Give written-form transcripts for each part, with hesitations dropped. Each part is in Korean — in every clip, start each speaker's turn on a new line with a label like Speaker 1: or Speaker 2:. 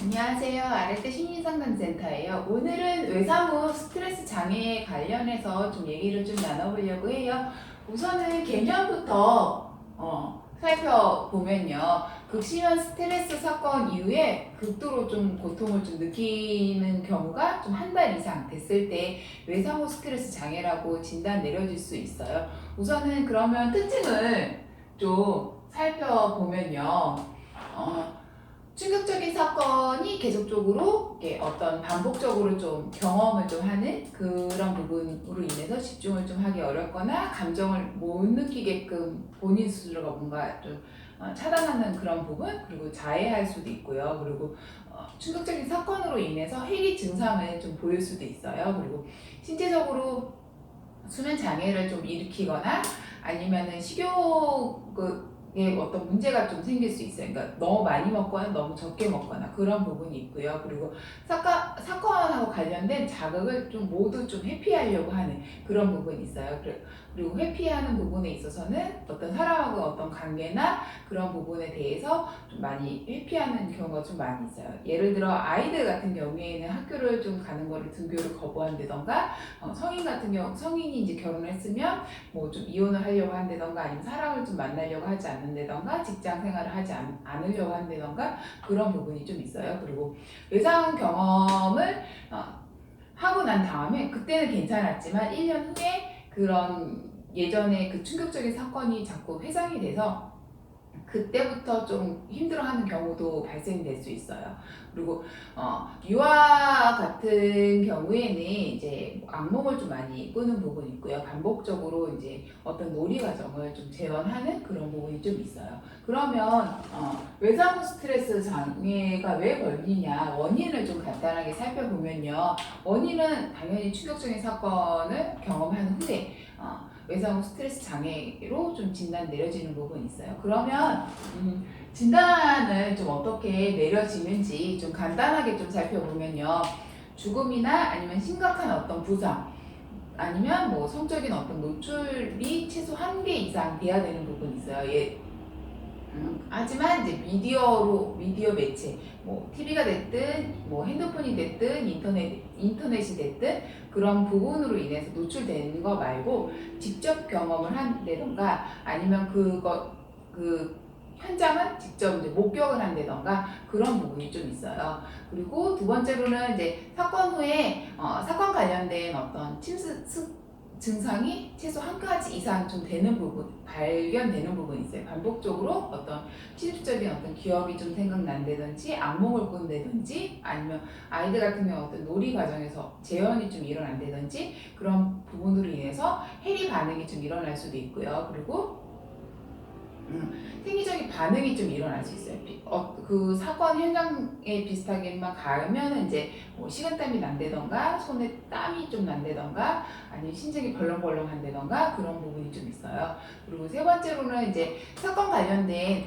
Speaker 1: 안녕하세요. 아레테 심리상담센터예요. 오늘은 외상후 스트레스 장애에 관련해서 좀 얘기를 좀 나눠보려고 해요. 우선은 개념부터 살펴보면요. 극심한 스트레스 사건 이후에 극도로 좀 고통을 좀 느끼는 경우가 좀 한 달 이상 됐을 때 외상후 스트레스 장애라고 진단 내려질 수 있어요. 우선은 그러면 특징을 좀 살펴보면요. 충격적인 사건이 계속적으로 어떤 반복적으로 좀 경험을 좀 하는 그런 부분으로 인해서 집중을 좀 하기 어렵거나 감정을 못 느끼게끔 본인 스스로가 뭔가 좀 차단하는 그런 부분, 그리고 자해할 수도 있고요. 그리고 충격적인 사건으로 인해서 해리 증상을 좀 보일 수도 있어요. 그리고 신체적으로 수면 장애를 좀 일으키거나 아니면은 식욕에 어떤 문제가 좀 생길 수 있어요. 그러니까 너무 많이 먹거나 너무 적게 먹거나 그런 부분이 있고요. 그리고 사건하고 관련된 자극을 좀 모두 좀 회피하려고 하는 그런 부분이 있어요. 그리고 회피하는 부분에 있어서는 어떤 사람하고 어떤 관계나 그런 부분에 대해서 좀 많이 회피하는 경우가 좀 많이 있어요. 예를 들어 아이들 같은 경우에는 학교를 좀 가는 거를 등교를 거부한다던가, 성인이 이제 결혼을 했으면 뭐 좀 이혼을 하려고 한다던가, 아니면 사람을 좀 만나려고 하지 않는다던가, 직장 생활을 하지 않으려고 한다던가 그런 부분이 좀 있어요. 그리고 외상 경험을 하고 난 다음에 그때는 괜찮았지만 1년 후에 그런 예전에 그 충격적인 사건이 자꾸 회상이 돼서 그때부터 좀 힘들어하는 경우도 발생될 수 있어요. 그리고 유아 같은 경우에는 이제 악몽을 좀 많이 꾸는 부분이 있고요. 반복적으로 이제 어떤 놀이 과정을 좀 재현하는 그런 부분이 좀 있어요. 그러면 외상후 스트레스 장애가 왜 걸리냐, 원인을 좀 간단하게 살펴보면요. 원인은 당연히 충격적인 사건을 경험한 후에 외상후 스트레스 장애로 좀 진단 내려지는 부분이 있어요. 그러면 진단을 좀 어떻게 내려지는지 좀 간단하게 좀 살펴보면요. 죽음이나 아니면 심각한 어떤 부상, 아니면 뭐 성적인 어떤 노출이 최소 1개 이상 돼야 되는 부분이 있어요. 하지만 이제 미디어 매체, 뭐 TV가 됐든 뭐 핸드폰이 됐든 인터넷이 됐든 그런 부분으로 인해서 노출되는 거 말고 직접 경험을 한다던가, 아니면 그 현장을 직접 이제 목격을 한다던가 그런 부분이 좀 있어요. 그리고 두 번째로는 이제 사건 후에 사건 관련된 어떤 침수 증상이 최소 1가지 이상 좀 되는 부분, 발견되는 부분이 있어요. 반복적으로 어떤 실질적인 어떤 기억이 좀 생각난다든지, 악몽을 꾼다든지, 아니면 아이들 같은 경우 어떤 놀이 과정에서 재현이 좀 일어난다든지 그런 부분으로 인해서 해리 반응이 좀 일어날 수도 있고요. 그리고 생리적인 반응이 좀 일어날 수 있어요. 그 사건 현장에 비슷하게만 가면 이제 뭐 식은땀이 난다던가, 손에 땀이 좀 난다던가, 아니면 심장이 벌렁벌렁 한다던가 그런 부분이 좀 있어요. 그리고 세 번째로는 이제 사건 관련된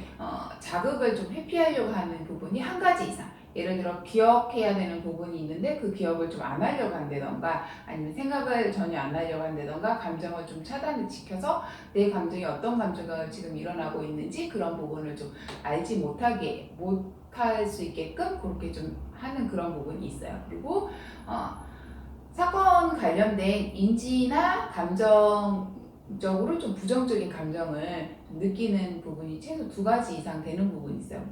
Speaker 1: 자극을 좀 회피하려고 하는 부분이 1가지 이상. 예를 들어 기억해야 되는 부분이 있는데 그 기억을 좀 안 하려고 한다던가, 아니면 생각을 전혀 안 하려고 한다던가, 감정을 좀 차단을 지켜서 내 감정이 어떤 감정이 지금 일어나고 있는지 그런 부분을 좀 알지 못할 수 있게끔 그렇게 좀 하는 그런 부분이 있어요. 그리고 사건 관련된 인지나 감정적으로 좀 부정적인 감정을 느끼는 부분이 최소 2가지 이상 되는 부분이 있어요.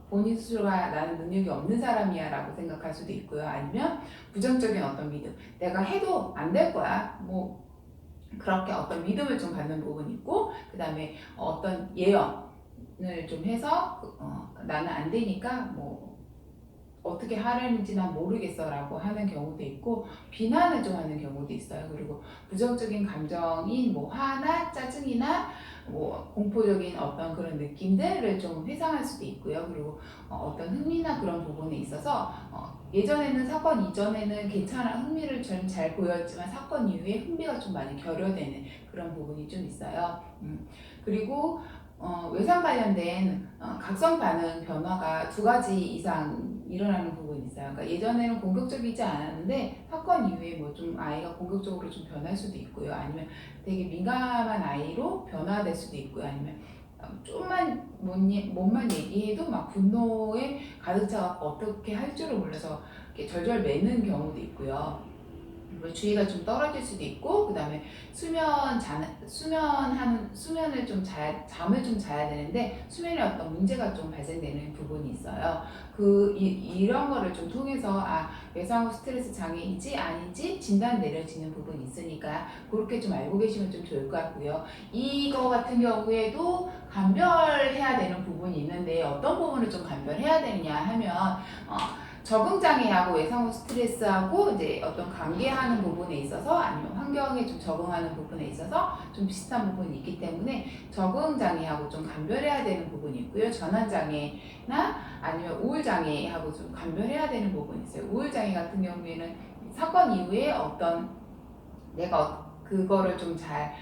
Speaker 1: 본인 스스로가 나는 능력이 없는 사람이야 라고 생각할 수도 있고요. 아니면 부정적인 어떤 믿음, 내가 해도 안 될 거야, 뭐 그렇게 어떤 믿음을 좀 갖는 부분이 있고, 그 다음에 어떤 예언을 좀 해서 나는 안 되니까 뭐 어떻게 하려는지 난 모르겠어 라고 하는 경우도 있고, 비난을 좀 하는 경우도 있어요. 그리고 부정적인 감정인 뭐 화나 짜증이나 뭐 공포적인 어떤 그런 느낌들을 좀 회상할 수도 있고요. 그리고 어떤 흥미나 그런 부분에 있어서 예전에는, 사건 이전에는 괜찮아 흥미를 좀 잘 보였지만 사건 이후에 흥미가 좀 많이 결여되는 그런 부분이 좀 있어요. 그리고 외상 관련된 각성 반응 변화가 2가지 이상 일어나는 부분이 있어요. 그러니까 예전에는 공격적이지 않았는데 사건 이후에 뭐 좀 아이가 공격적으로 좀 변할 수도 있고요. 아니면 되게 민감한 아이로 변화될 수도 있고요. 아니면 좀만 뭐 뭐만 얘기해도 막 분노에 가득 차갖고 어떻게 할 줄을 몰라서 이렇게 절절 매는 경우도 있고요. 주의가 좀 떨어질 수도 있고, 그 다음에 수면을 좀 잠을 좀 자야 되는데 수면에 어떤 문제가 좀 발생되는 부분이 있어요. 이런 거를 좀 통해서 외상후 스트레스 장애인지 아닌지 진단 내려지는 부분이 있으니까 그렇게 좀 알고 계시면 좀 좋을 것 같고요. 이거 같은 경우에도 감별해야 되는 부분이 있는데 어떤 부분을 좀 감별해야 되느냐 하면 적응장애하고 외상후 스트레스하고 이제 어떤 관계하는 부분에 있어서 아니면 환경에 좀 적응하는 부분에 있어서 좀 비슷한 부분이 있기 때문에 적응장애하고 좀 감별해야 되는 부분이 있고요. 전환장애나 아니면 우울장애하고 좀 감별해야 되는 부분이 있어요. 우울장애 같은 경우에는 사건 이후에 어떤 내가 그거를 좀 잘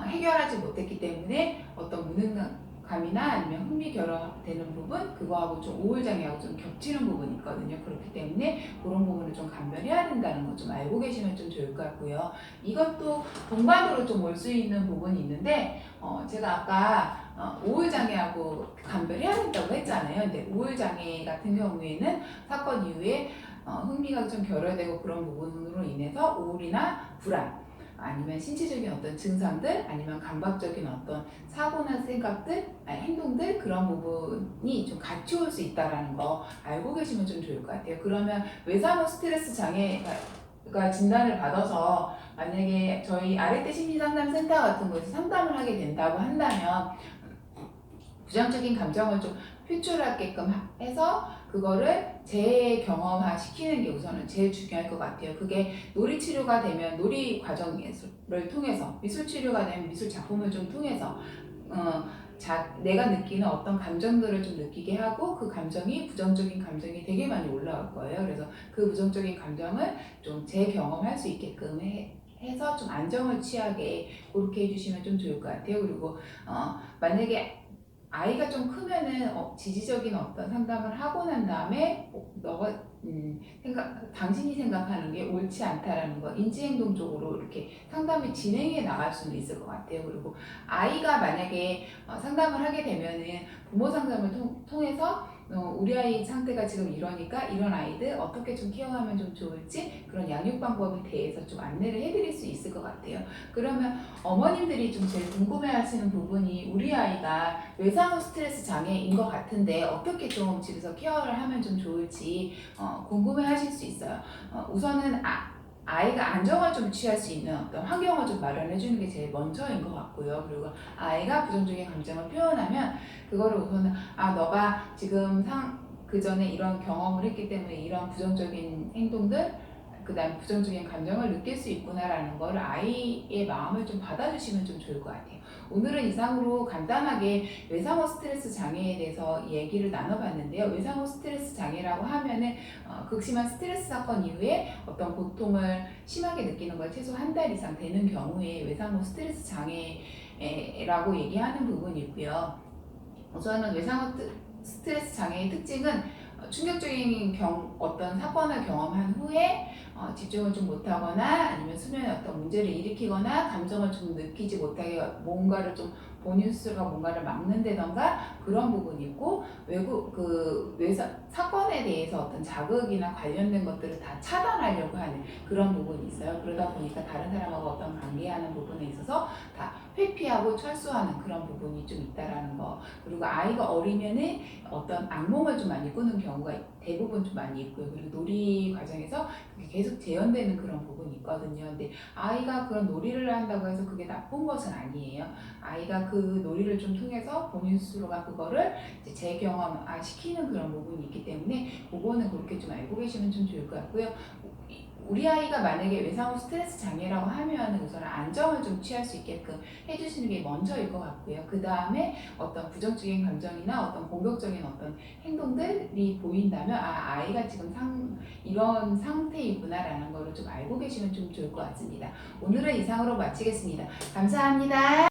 Speaker 1: 해결하지 못했기 때문에 어떤 무능감이나 아니면 흥미 결여되는 부분, 그거하고 좀 우울장애하고 좀 겹치는 부분이 있거든요. 그렇기 때문에 그런 부분을 좀 감별해야 된다는 거 좀 알고 계시면 좀 좋을 것 같고요. 이것도 동반으로 좀 올 수 있는 부분이 있는데 제가 아까 우울장애하고 감별해야 된다고 했잖아요. 근데 우울장애 같은 경우에는 사건 이후에 흥미가 좀 결여되고 그런 부분으로 인해서 우울이나 불안, 아니면 신체적인 어떤 증상들, 아니면 감각적인 어떤 사고나 생각들, 행동들, 그런 부분이 좀 같이 올 수 있다는 거 알고 계시면 좀 좋을 것 같아요. 그러면 외상후 스트레스 장애가 진단을 받아서 만약에 저희 아래대 심리상담센터 같은 곳에서 상담을 하게 된다고 한다면 부정적인 감정을 좀 표출하게끔 해서 그거를 재경험화 시키는 게 우선은 제일 중요할 것 같아요. 그게 놀이치료가 되면 놀이 과정을 통해서, 미술치료가 되면 미술 작품을 좀 통해서 내가 느끼는 어떤 감정들을 좀 느끼게 하고 그 감정이 부정적인 감정이 되게 많이 올라올 거예요. 그래서 그 부정적인 감정을 좀 재경험할 수 있게끔 해서 좀 안정을 취하게 그렇게 해주시면 좀 좋을 것 같아요. 그리고 만약에 아이가 좀 크면은 지지적인 어떤 상담을 하고 난 다음에 당신이 생각하는 게 옳지 않다라는 거 인지행동적으로 이렇게 상담을 진행해 나갈 수는 있을 것 같아요. 그리고 아이가 만약에 상담을 하게 되면은 부모 상담을 통해서 우리 아이 상태가 지금 이러니까 이런 아이들 어떻게 좀 케어하면 좀 좋을지 그런 양육 방법에 대해서 좀 안내를 해드릴 수 있을 것 같아요. 그러면 어머님들이 좀 제일 궁금해하시는 부분이 우리 아이가 외상후 스트레스 장애인 것 같은데 어떻게 좀 집에서 케어를 하면 좀 좋을지 궁금해하실 수 있어요. 우선은 아이가 안정을 좀 취할 수 있는 어떤 환경을 좀 마련해 주는 게 제일 먼저인 것 같고요. 그리고 아이가 부정적인 감정을 표현하면 그거를 우선은 너가 지금 그 전에 이런 경험을 했기 때문에 이런 부정적인 행동들, 그 다음 부정적인 감정을 느낄 수 있구나라는 거를 아이의 마음을 좀 받아주시면 좀 좋을 것 같아요. 오늘은 이상으로 간단하게 외상후 스트레스 장애에 대해서 얘기를 나눠봤는데요. 외상후 스트레스 장애라고 하면은 극심한 스트레스 사건 이후에 어떤 고통을 심하게 느끼는 걸 최소 한 달 이상 되는 경우에 외상후 스트레스 장애라고 얘기하는 부분이 있고요. 우선은 외상후 스트레스 장애의 특징은 충격적인 어떤 사건을 경험한 후에 집중을 좀 못하거나 아니면 수면에 어떤 문제를 일으키거나 감정을 좀 느끼지 못하게 뭔가를 좀 본인 스스로가 뭔가를 막는다던가 그런 부분이 있고 사건에 대해서 어떤 자극이나 관련된 것들을 다 차단하려고 하는 그런 부분이 있어요. 그러다 보니까 다른 사람하고 어떤 관계하는 부분에 있어서 다 회피하고 철수하는 그런 부분이 좀 있다라는 거. 그리고 아이가 어리면은 어떤 악몽을 좀 많이 꾸는 경우가 대부분 좀 많이 있고요. 그리고 놀이 과정에서 계속 재현되는 그런 부분이 있거든요. 근데 아이가 그런 놀이를 한다고 해서 그게 나쁜 것은 아니에요. 아이가 그 놀이를 좀 통해서 본인 스스로가 그거를 이제 재경험 시키는 그런 부분이 있기 때문에 그거는 그렇게 좀 알고 계시면 좀 좋을 것 같고요. 우리 아이가 만약에 외상후 스트레스 장애라고 하면 우선 안정을 좀 취할 수 있게끔 해주시는 게 먼저일 것 같고요. 그 다음에 어떤 부정적인 감정이나 어떤 공격적인 어떤 행동들이 보인다면 아이가 지금 이런 상태이구나라는 거를 좀 알고 계시면 좀 좋을 것 같습니다. 오늘은 이상으로 마치겠습니다. 감사합니다.